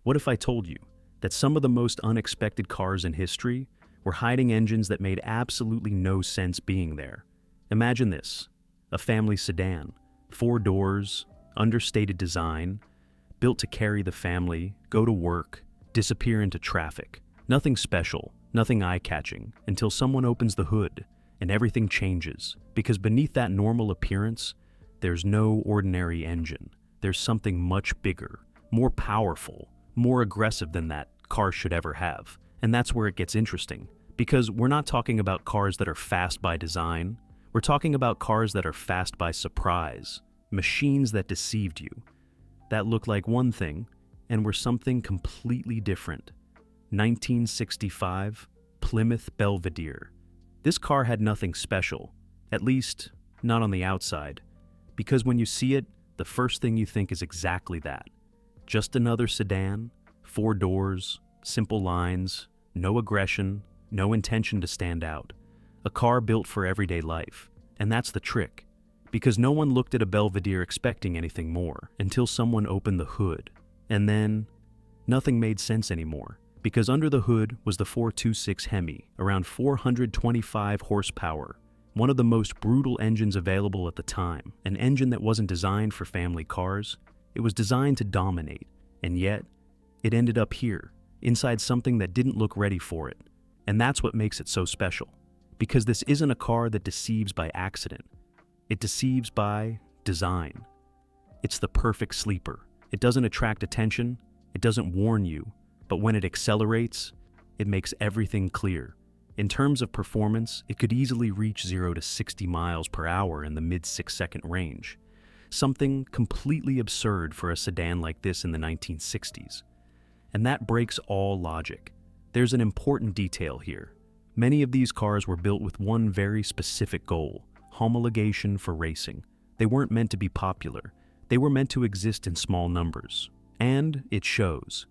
What if I told you that some of the most unexpected cars in history were hiding engines that made absolutely no sense being there? Imagine this: a family sedan, 4 doors, understated design, built to carry the family, go to work, disappear into traffic. Nothing special, nothing eye-catching, until someone opens the hood and everything changes, because beneath that normal appearance, there's no ordinary engine. There's something much bigger, more powerful, more aggressive than that car should ever have. And that's where it gets interesting, because we're not talking about cars that are fast by design. We're talking about cars that are fast by surprise, machines that deceived you, that looked like one thing and were something completely different. 1965 Plymouth Belvedere. This car had nothing special, at least not on the outside, because when you see it, the first thing you think is exactly that. Just another sedan, 4 doors, simple lines, no aggression, no intention to stand out. A car built for everyday life. And that's the trick, because no one looked at a Belvedere expecting anything more until someone opened the hood. And then, nothing made sense anymore, because under the hood was the 426 HEMI, around 425 horsepower, one of the most brutal engines available at the time, an engine that wasn't designed for family cars. It was designed to dominate, and yet, it ended up here, inside something that didn't look ready for it. And that's what makes it so special, because this isn't a car that deceives by accident. It deceives by design. It's the perfect sleeper. It doesn't attract attention, it doesn't warn you, but when it accelerates, it makes everything clear. In terms of performance, it could easily reach 0 to 60 miles per hour in the mid 6-second range, something completely absurd for a sedan like this in the 1960s. And that breaks all logic. There's an important detail here. Many of these cars were built with one very specific goal: homologation for racing. They weren't meant to be popular. They were meant to exist in small numbers. And it shows,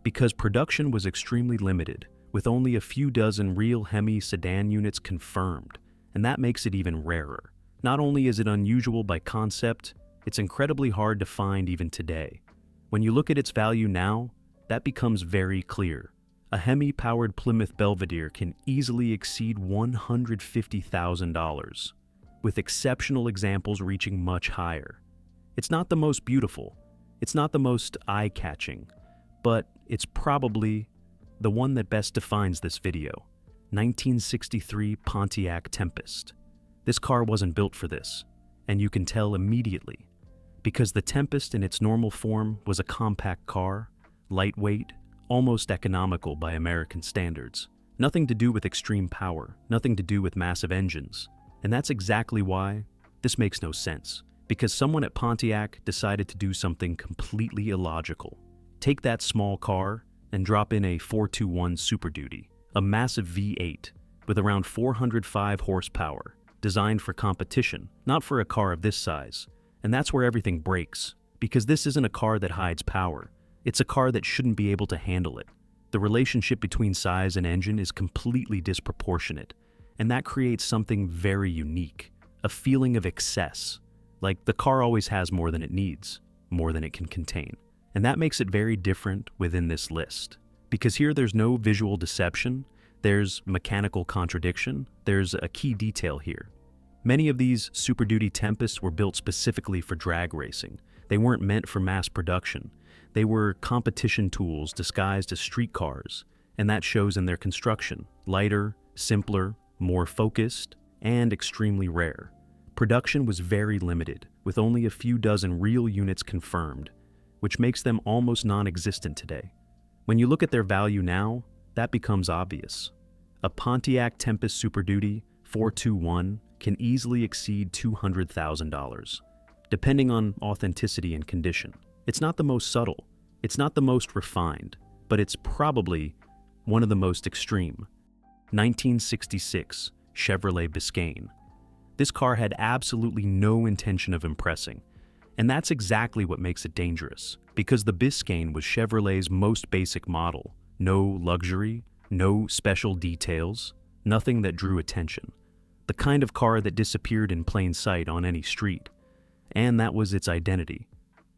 because production was extremely limited, with only a few dozen real HEMI sedan units confirmed, and that makes it even rarer. Not only is it unusual by concept, it's incredibly hard to find even today. When you look at its value now, that becomes very clear. A HEMI-powered Plymouth Belvedere can easily exceed $150,000, with exceptional examples reaching much higher. It's not the most beautiful, it's not the most eye-catching, but it's probably the one that best defines this video. 1963 Pontiac Tempest. This car wasn't built for this, and you can tell immediately, because the Tempest in its normal form was a compact car, lightweight, almost economical by American standards. Nothing to do with extreme power, nothing to do with massive engines. And that's exactly why this makes no sense, because someone at Pontiac decided to do something completely illogical. Take that small car and drop in a 421 Super Duty, a massive V8 with around 405 horsepower, designed for competition, not for a car of this size. And that's where everything breaks, because this isn't a car that hides power. It's a car that shouldn't be able to handle it. The relationship between size and engine is completely disproportionate, and that creates something very unique, a feeling of excess, like the car always has more than it needs, more than it can contain. And that makes it very different within this list, because here there's no visual deception, there's mechanical contradiction, there's a key detail here. Many of these Super Duty Tempests were built specifically for drag racing. They weren't meant for mass production. They were competition tools disguised as street cars, and that shows in their construction: lighter, simpler, more focused, and extremely rare. Production was very limited, with only a few dozen real units confirmed, which makes them almost non-existent today. When you look at their value now, that becomes obvious. A Pontiac Tempest Super Duty 421 can easily exceed $200,000, depending on authenticity and condition. It's not the most subtle, it's not the most refined, but it's probably one of the most extreme. 1966 Chevrolet Biscane. This car had absolutely no intention of impressing, and that's exactly what makes it dangerous, because the Biscane was Chevrolet's most basic model. No luxury, no special details, nothing that drew attention. The kind of car that disappeared in plain sight on any street. And that was its identity,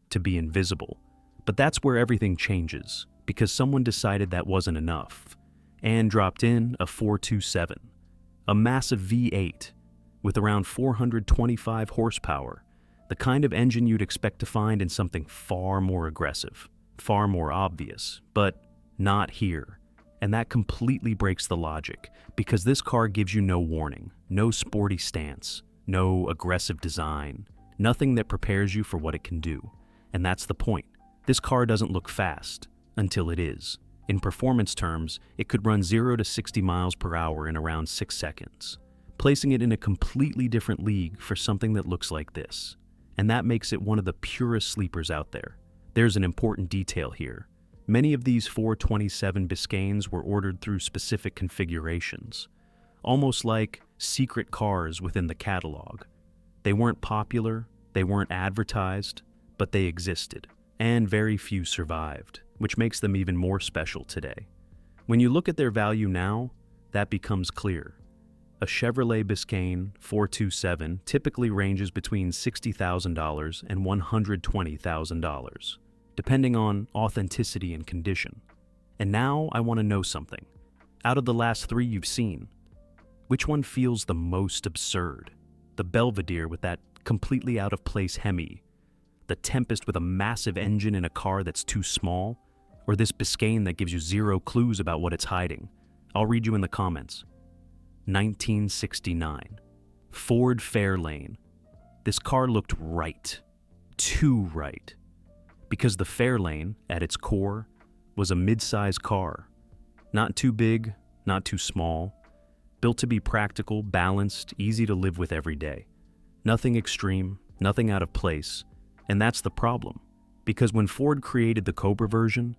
to be invisible. But that's where everything changes, because someone decided that wasn't enough and dropped in a 427, a massive V8 with around 425 horsepower, the kind of engine you'd expect to find in something far more aggressive, far more obvious, but not here. And that completely breaks the logic, because this car gives you no warning, no sporty stance, no aggressive design, nothing that prepares you for what it can do. And that's the point. This car doesn't look fast until it is. In performance terms, it could run 0 to 60 miles per hour in around 6 seconds, placing it in a completely different league for something that looks like this. And that makes it one of the purest sleepers out there. There's an important detail here. Many of these 427 Biscaynes were ordered through specific configurations, almost like secret cars within the catalog. They weren't popular, they weren't advertised, but they existed, and very few survived, which makes them even more special today. When you look at their value now, that becomes clear. A Chevrolet Biscane 427 typically ranges between $60,000 and $120,000. Depending on authenticity and condition. And now I want to know something. Out of the last 3 you've seen, which one feels the most absurd? The Belvedere with that completely out of place HEMI, the Tempest with a massive engine in a car that's too small, or this Biscane that gives you 0 clues about what it's hiding? I'll read you in the comments. 1969. Ford Fairlane. This car looked right. Too right. Because the Fairlane, at its core, was a mid-size car. Not too big, not too small. Built to be practical, balanced, easy to live with every day. Nothing extreme, nothing out of place. And that's the problem. Because when Ford created the Cobra version,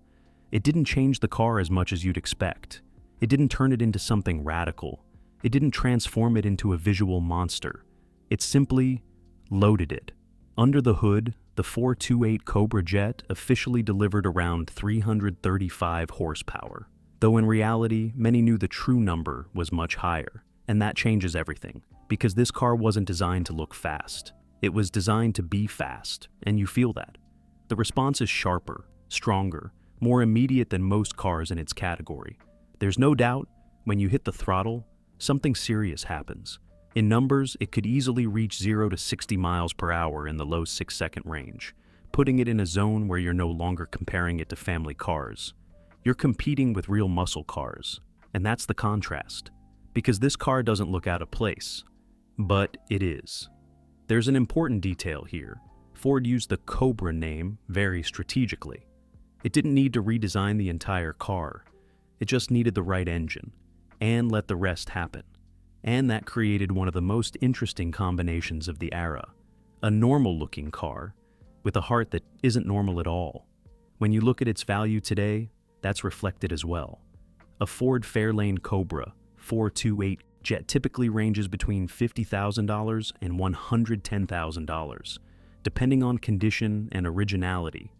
it didn't change the car as much as you'd expect. It didn't turn it into something radical. It didn't transform it into a visual monster. It simply loaded it. Under the hood, the 428 Cobra jet officially delivered around 335 horsepower, though in reality, many knew the true number was much higher. And that changes everything, because this car wasn't designed to look fast. It was designed to be fast, and you feel that. The response is sharper, stronger, more immediate than most cars in its category. There's no doubt, when you hit the throttle, something serious happens. In numbers, it could easily reach 0 to 60 miles per hour in the low 6-second range, putting it in a zone where you're no longer comparing it to family cars. You're competing with real muscle cars, and that's the contrast. Because this car doesn't look out of place, but it is. There's an important detail here. Ford used the Cobra name very strategically. It didn't need to redesign the entire car. It just needed the right engine, and let the rest happen. And that created one of the most interesting combinations of the era. A normal-looking car with a heart that isn't normal at all. When you look at its value today, that's reflected as well. A Ford Fairlane Cobra 428 jet typically ranges between $50,000 and $110,000, depending on condition and originality.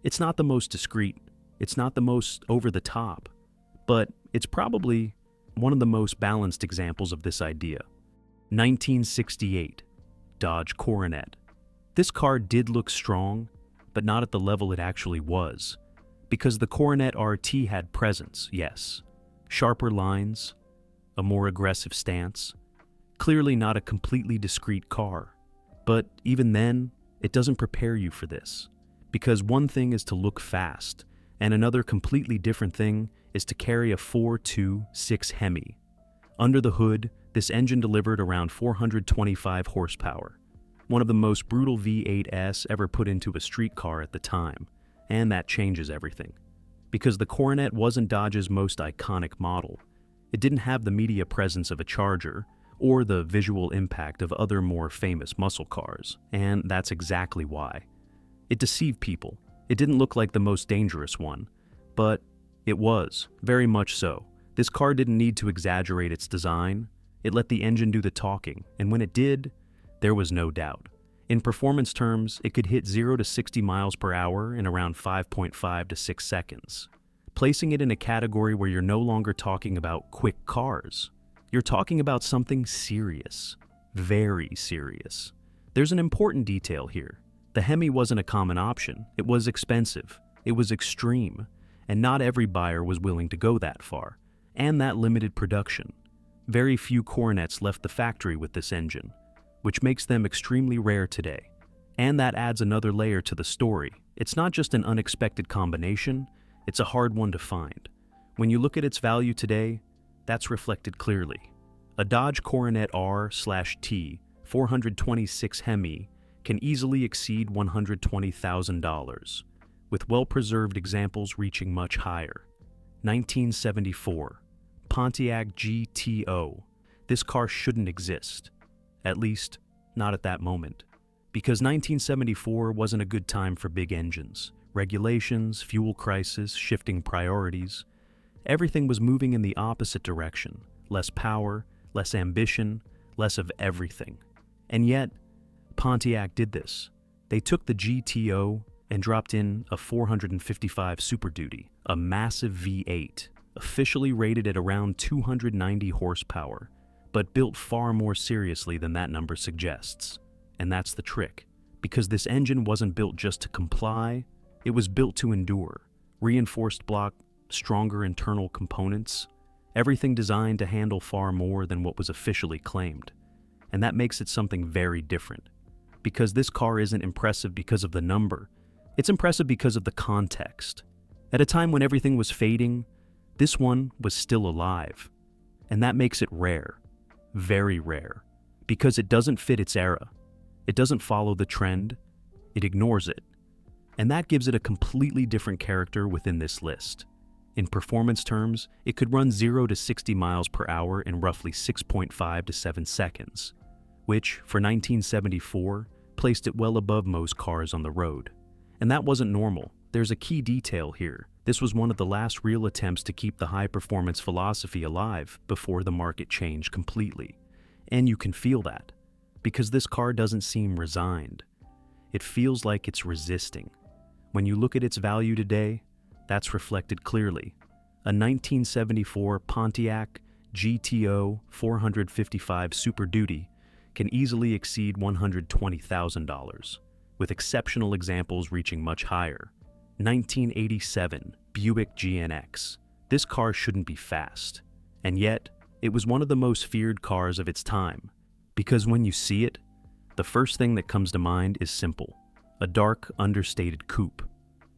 It's not the most discreet, it's not the most over-the-top, but it's probably one of the most balanced examples of this idea. 1968, Dodge Coronet. This car did look strong, but not at the level it actually was. Because the Coronet RT had presence, yes. Sharper lines, a more aggressive stance. Clearly not a completely discreet car. But even then, it doesn't prepare you for this. Because one thing is to look fast, and another completely different thing is to carry a 426 HEMI. Under the hood, this engine delivered around 425 horsepower, one of the most brutal V8s ever put into a street car at the time, and that changes everything. Because the Coronet wasn't Dodge's most iconic model. It didn't have the media presence of a Charger, or the visual impact of other more famous muscle cars, and that's exactly why. It deceived people. It didn't look like the most dangerous one, but it was, very much so. This car didn't need to exaggerate its design. It let the engine do the talking, and when it did, there was no doubt. In performance terms, it could hit 0 to 60 miles per hour in around 5.5 to 6 seconds, placing it in a category where you're no longer talking about quick cars. You're talking about something serious, very serious. There's an important detail here. The HEMI wasn't a common option. It was expensive. It was extreme. and not every buyer was willing to go that far, and that limited production. Very few Coronets left the factory with this engine, which makes them extremely rare today. And that adds another layer to the story. It's not just an unexpected combination, it's a hard one to find. When you look at its value today, that's reflected clearly. A Dodge Coronet R/T 426 HEMI can easily exceed $120,000, with well-preserved examples reaching much higher. 1974, Pontiac GTO. This car shouldn't exist. At least, not at that moment. Because 1974 wasn't a good time for big engines. Regulations, fuel crisis, shifting priorities. Everything was moving in the opposite direction. Less power, less ambition, less of everything. And yet, Pontiac did this. They took the GTO and dropped in a 455 Super Duty, a massive V8, officially rated at around 290 horsepower, but built far more seriously than that number suggests. And that's the trick, because this engine wasn't built just to comply, it was built to endure. Reinforced block, stronger internal components, everything designed to handle far more than what was officially claimed. And that makes it something very different. Because this car isn't impressive because of the number, it's impressive because of the context. At a time when everything was fading, this one was still alive. And that makes it rare, very rare, because it doesn't fit its era. It doesn't follow the trend, it ignores it. And that gives it a completely different character within this list. In performance terms, it could run 0 to 60 miles per hour in roughly 6.5 to 7 seconds, which, for 1974, placed it well above most cars on the road. And that wasn't normal. There's a key detail here. This was one of the last real attempts to keep the high-performance philosophy alive before the market changed completely. And you can feel that, because this car doesn't seem resigned. It feels like it's resisting. When you look at its value today, that's reflected clearly. A 1974 Pontiac GTO 455 Super Duty can easily exceed $120,000, with exceptional examples reaching much higher. 1987 Buick GNX. This car shouldn't be fast, and yet it was one of the most feared cars of its time, because when you see it, the first thing that comes to mind is simple: a dark, understated coupe.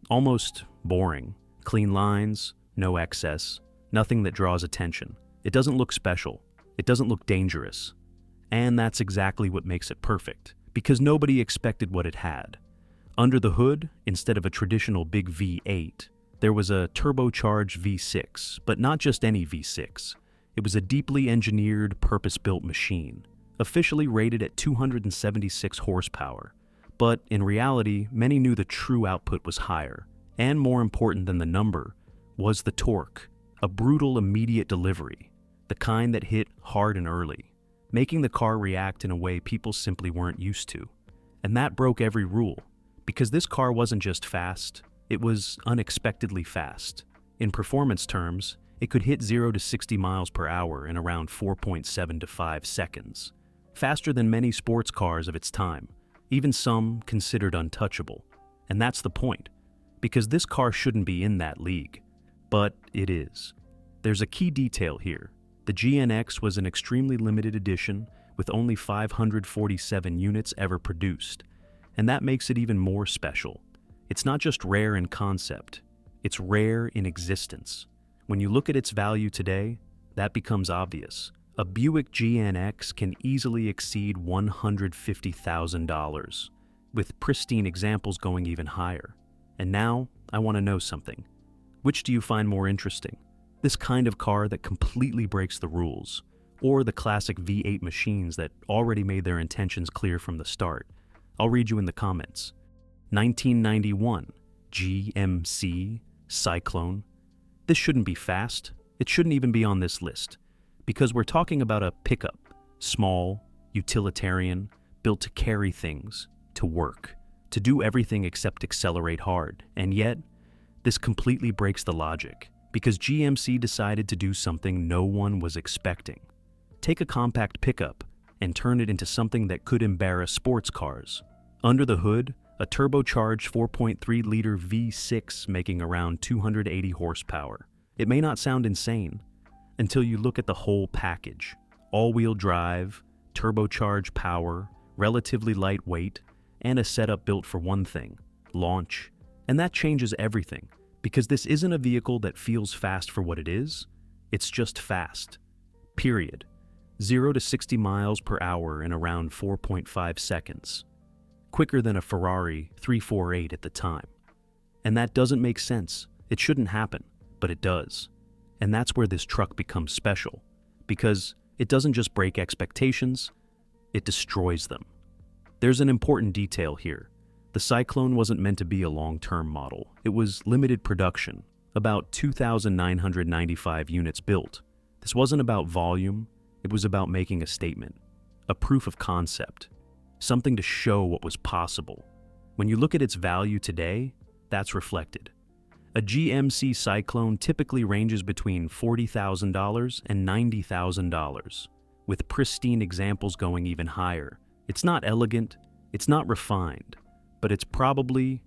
Almost boring. Clean lines, no excess, nothing that draws attention. It doesn't look special. It doesn't look dangerous. And that's exactly what makes it perfect, because nobody expected what it had. Under the hood, instead of a traditional big V8, there was a turbocharged V6, but not just any V6. It was a deeply engineered, purpose-built machine, officially rated at 276 horsepower. But in reality, many knew the true output was higher. And more important than the number was the torque, a brutal immediate delivery, the kind that hit hard and early, making the car react in a way people simply weren't used to. And that broke every rule, because this car wasn't just fast, it was unexpectedly fast. In performance terms, it could hit 0 to 60 miles per hour in around 4.7 to 5 seconds, faster than many sports cars of its time, even some considered untouchable. And that's the point. Because this car shouldn't be in that league, but it is. There's a key detail here. The GNX was an extremely limited edition with only 547 units ever produced, and that makes it even more special. It's not just rare in concept, it's rare in existence. When you look at its value today, that becomes obvious. A Buick GNX can easily exceed $150,000, with pristine examples going even higher. And now, I want to know something. Which do you find more interesting? This kind of car that completely breaks the rules, or the classic V8 machines that already made their intentions clear from the start? I'll read you in the comments. 1991 GMC Cyclone. This shouldn't be fast. It shouldn't even be on this list, because we're talking about a pickup, small, utilitarian, built to carry things, to work, to do everything except accelerate hard. And yet, this completely breaks the logic, because GMC decided to do something no one was expecting. Take a compact pickup and turn it into something that could embarrass sports cars. Under the hood, a turbocharged 4.3-liter V6 making around 280 horsepower. It may not sound insane until you look at the whole package. All-wheel drive, turbocharged power, relatively lightweight, and a setup built for one thing, launch. And that changes everything, because this isn't a vehicle that feels fast for what it is, it's just fast. Period. 0 to 60 miles per hour in around 4.5 seconds. Quicker than a Ferrari 348 at the time. And that doesn't make sense. It shouldn't happen, but it does. And that's where this truck becomes special, because it doesn't just break expectations, it destroys them. There's an important detail here. The Cyclone wasn't meant to be a long-term model. It was limited production, about 2,995 units built. This wasn't about volume, it was about making a statement, a proof of concept, something to show what was possible. When you look at its value today, that's reflected. A GMC Cyclone typically ranges between $40,000 and $90,000, with pristine examples going even higher. It's not elegant, it's not refined, but it's probably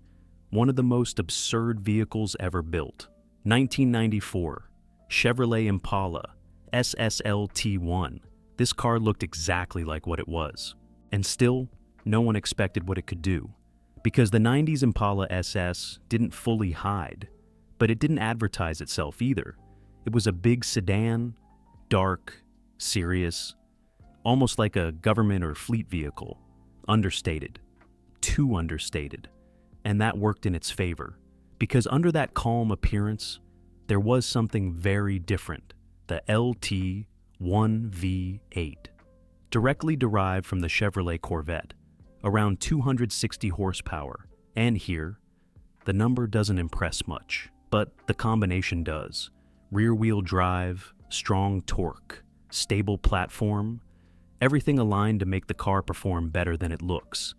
one of the most absurd vehicles ever built. 1994, Chevrolet Impala SS LT1. This car looked exactly like what it was. And still, no one expected what it could do. Because the 90s Impala SS didn't fully hide, but it didn't advertise itself either. It was a big sedan, dark, serious, almost like a government or fleet vehicle. Understated. Too understated. And that worked in its favor. Because under that calm appearance, there was something very different. The LT1V8. Directly derived from the Chevrolet Corvette. Around 260 horsepower. And here, the number doesn't impress much. But the combination does. Rear-wheel drive, strong torque, stable platform, everything aligned to make the car perform better than it looks.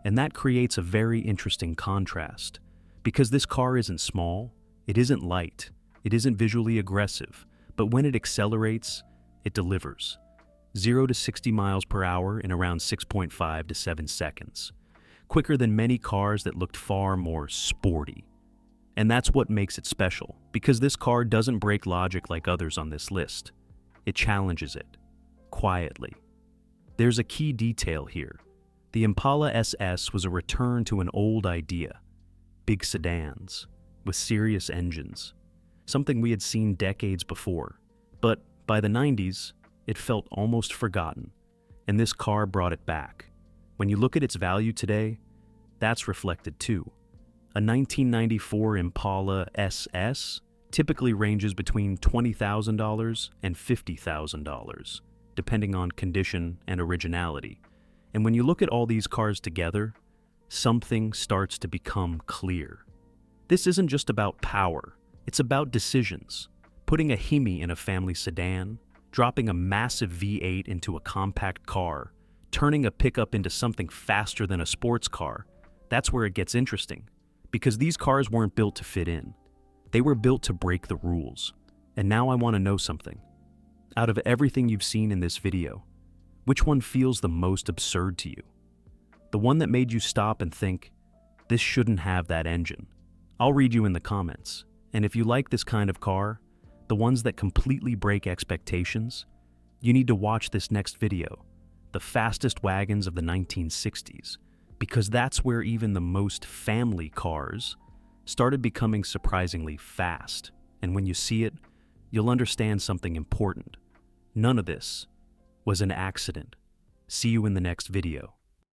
And that creates a very interesting contrast. Because this car isn't small, it isn't light, it isn't visually aggressive, but when it accelerates, it delivers. 0 to 60 miles per hour in around 6.5 to 7 seconds. Quicker than many cars that looked far more sporty. And that's what makes it special, because this car doesn't break logic like others on this list. It challenges it, quietly. There's a key detail here. The Impala SS was a return to an old idea. Big sedans, with serious engines. Something we had seen decades before. But by the 90s, it felt almost forgotten. And this car brought it back. When you look at its value today, that's reflected too. A 1994 Impala SS typically ranges between $20,000 and $50,000, depending on condition and originality. And when you look at all these cars together, something starts to become clear. This isn't just about power, it's about decisions. Putting a HEMI in a family sedan, dropping a massive V8 into a compact car, turning a pickup into something faster than a sports car, that's where it gets interesting. Because these cars weren't built to fit in. They were built to break the rules. And now I want to know something. Out of everything you've seen in this video, which one feels the most absurd to you? The one that made you stop and think, this shouldn't have that engine. I'll read you in the comments. And if you like this kind of car, the ones that completely break expectations, you need to watch this next video, the fastest wagons of the 1960s. Because that's where even the most family cars started becoming surprisingly fast. And when you see it, you'll understand something important. None of this was an accident. See you in the next video.